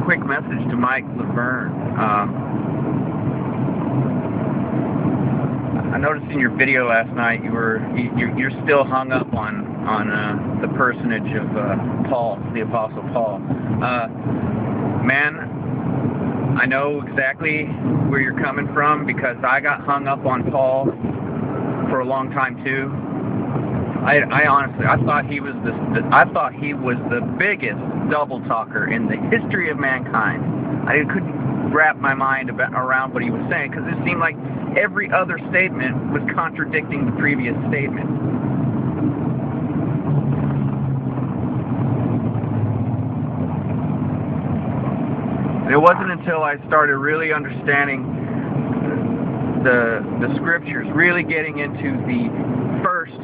Quick message to Mike Laverne. I noticed in your video last night you're still hung up on the personage of Paul, the Apostle Paul. Man, I know exactly where you're coming from because I got hung up on Paul for a long time too. I honestly, I thought he was the biggest double talker in the history of mankind. I couldn't wrap my mind around what he was saying because it seemed like every other statement was contradicting the previous statement. And it wasn't until I started really understanding the scriptures, really getting into the first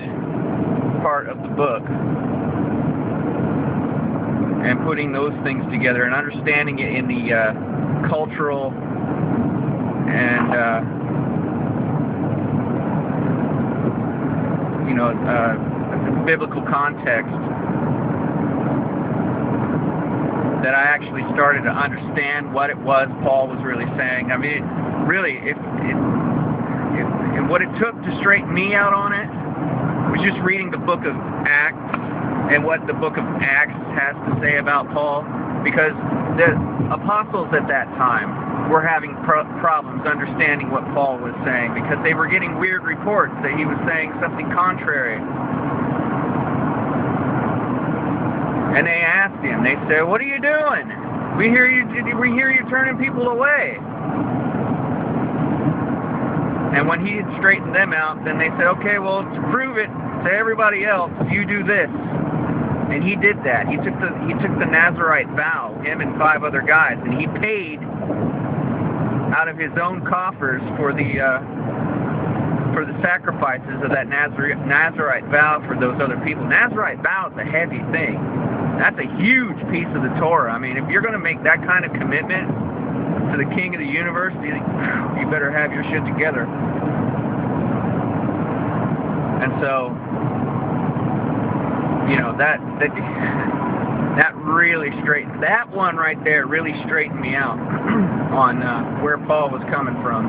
part of the book and putting those things together and understanding it in the cultural and biblical context, that I actually started to understand what it was Paul was really saying. I mean, really, what it took to straighten me out on it was just reading the book of Acts and what the book of Acts has to say about Paul, because the apostles at that time were having problems understanding what Paul was saying because they were getting weird reports that he was saying something contrary. And they asked him, they said, "What are you doing? We hear you turning people away." And when he had straightened them out, then they said, "Okay, well, to prove it to everybody else, you do this." And he did that. He took the Nazarite vow, him and 5 other guys, and he paid out of his own coffers for the sacrifices of that Nazarite vow for those other people. Nazarite vow is a heavy thing. That's a huge piece of the Torah. I mean, if you're going to make that kind of commitment to the King of the universe, you better have your shit together. And so, that one right there really straightened me out on where Paul was coming from.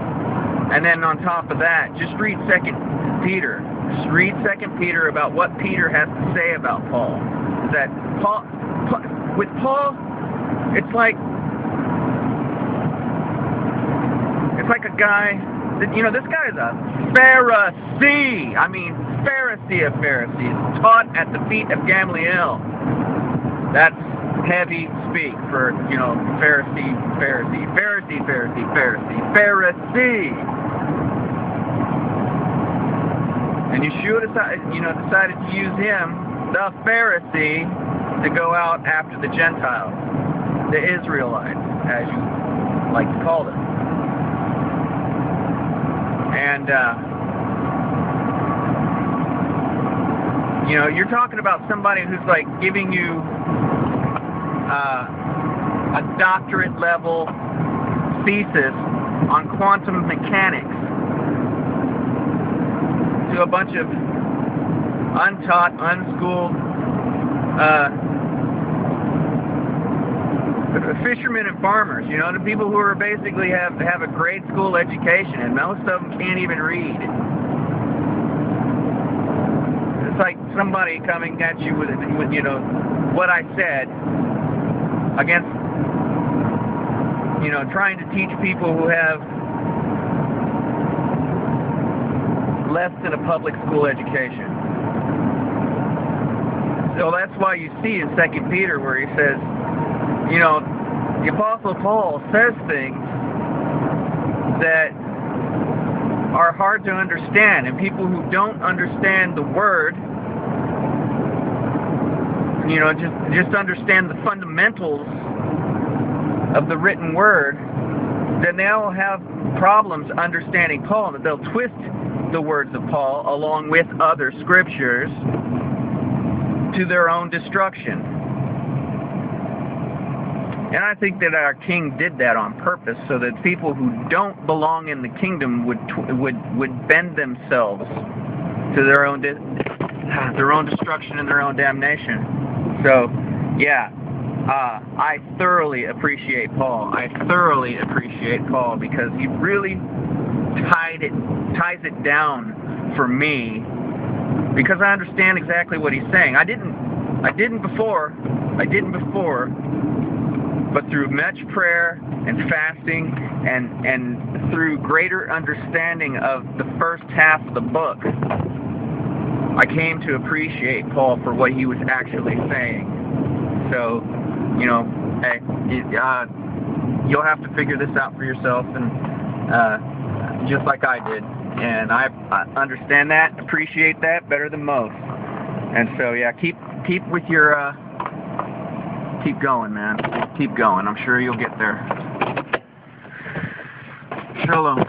And then on top of that, just read 2 Peter. Just read 2 Peter about what Peter has to say about Paul. That with Paul, it's like a guy that, this guy is a Pharisee. I mean, Pharisee of Pharisees, taught at the feet of Gamaliel. That's heavy speak for, Pharisee. And Yeshua decided to use him, the Pharisee, to go out after the Gentiles, the Israelites, as you like to call them. And, you're talking about somebody who's like giving you a doctorate level thesis on quantum mechanics to a bunch of untaught, unschooled fishermen and farmers, the people who are basically have a grade school education, and most of them can't even read. It's like somebody coming at you with what I said against, trying to teach people who have less than a public school education. So that's why you see in 2 Peter where he says, the Apostle Paul says things that are hard to understand, and people who don't understand the Word, just understand the fundamentals of the written Word, then they'll have problems understanding Paul, that they'll twist the words of Paul along with other scriptures to their own destruction. And I think that our King did that on purpose, so that people who don't belong in the kingdom would bend themselves to their own destruction and their own damnation. So, yeah, I thoroughly appreciate Paul. I thoroughly appreciate Paul because he really ties it down for me, because I understand exactly what he's saying. I didn't before, but through much prayer and fasting and through greater understanding of the first half of the book, I came to appreciate Paul for what he was actually saying. So, you know, hey, you'll have to figure this out for yourself, and just like I did. And I understand that, appreciate that better than most. And so, yeah, keep with your, keep going, man. Keep going. I'm sure you'll get there. Shalom.